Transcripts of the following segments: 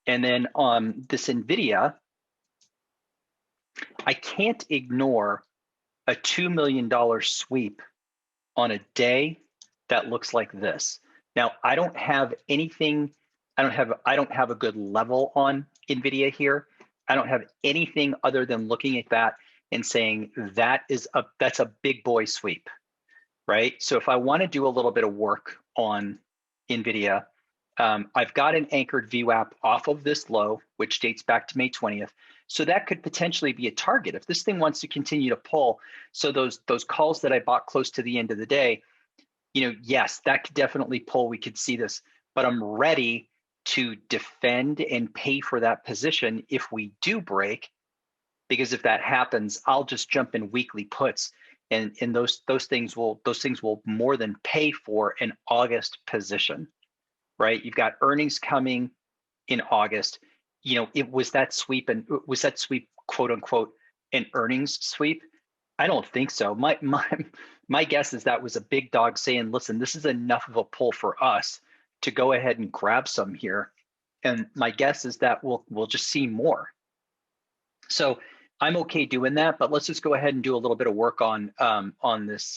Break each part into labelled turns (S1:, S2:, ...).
S1: And then on this NVIDIA, I can't ignore a $2 million sweep on a day that looks like this. Now, I don't have anything, I don't have a good level on NVIDIA here. I don't have anything other than looking at that and saying that's a big boy sweep, right? So if I want to do a little bit of work on NVIDIA, I've got an anchored VWAP off of this low, which dates back to May 20th. So that could potentially be a target if this thing wants to continue to pull. So those calls that I bought close to the end of the day, yes, that could definitely pull. We could see this, but I'm ready to defend and pay for that position if we do break, because if that happens, I'll just jump in weekly puts, and those things will more than pay for an August position, right? You've got earnings coming in August. It was that sweep, and was that sweep quote unquote an earnings sweep? I don't think so. My guess is that was a big dog saying, listen, this is enough of a pull for us to go ahead and grab some here. And my guess is that we'll just see more. So I'm okay doing that, but let's just go ahead and do a little bit of work on this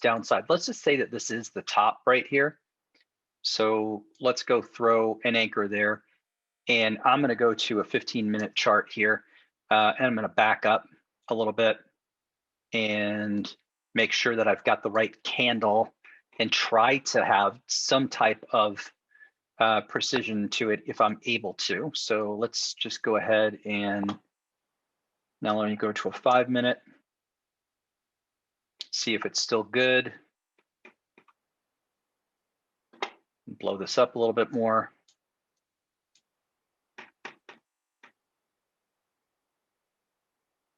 S1: downside. Let's just say that this is the top right here. So let's go throw an anchor there. And I'm going to go to a 15-minute chart here, and I'm going to back up a little bit and make sure that I've got the right candle and try to have some type of precision to it if I'm able to. So let's just go ahead and now let me go to a 5-minute, see if it's still good. Blow this up a little bit more.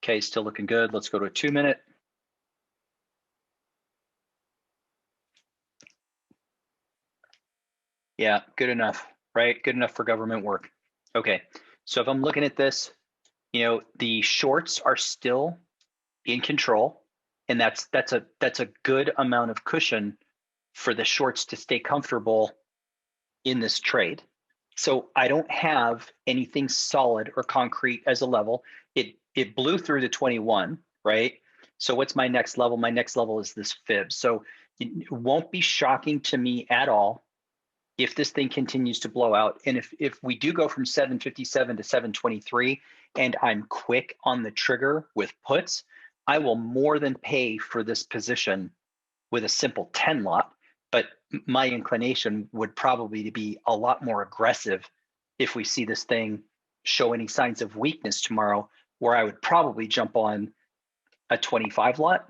S1: Okay, still looking good. Let's go to a 2-minute. Yeah, good enough, right? Good enough for government work. Okay, so if I'm looking at this, the shorts are still in control, and that's a good amount of cushion for the shorts to stay comfortable in this trade. So I don't have anything solid or concrete as a level. It blew through the 21, right? So what's my next level? My next level is this fib. So it won't be shocking to me at all if this thing continues to blow out. And if we do go from 757 to 723 and I'm quick on the trigger with puts, I will more than pay for this position with a simple 10 lot. But my inclination would probably be a lot more aggressive if we see this thing show any signs of weakness tomorrow, where I would probably jump on a 25 lot.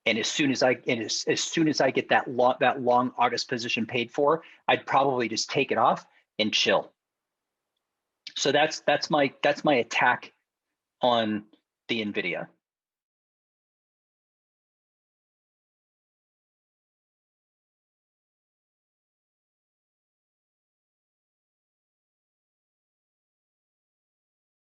S1: And as soon as I get that long August position paid for, I'd probably just take it off and chill. So that's my attack on the NVIDIA.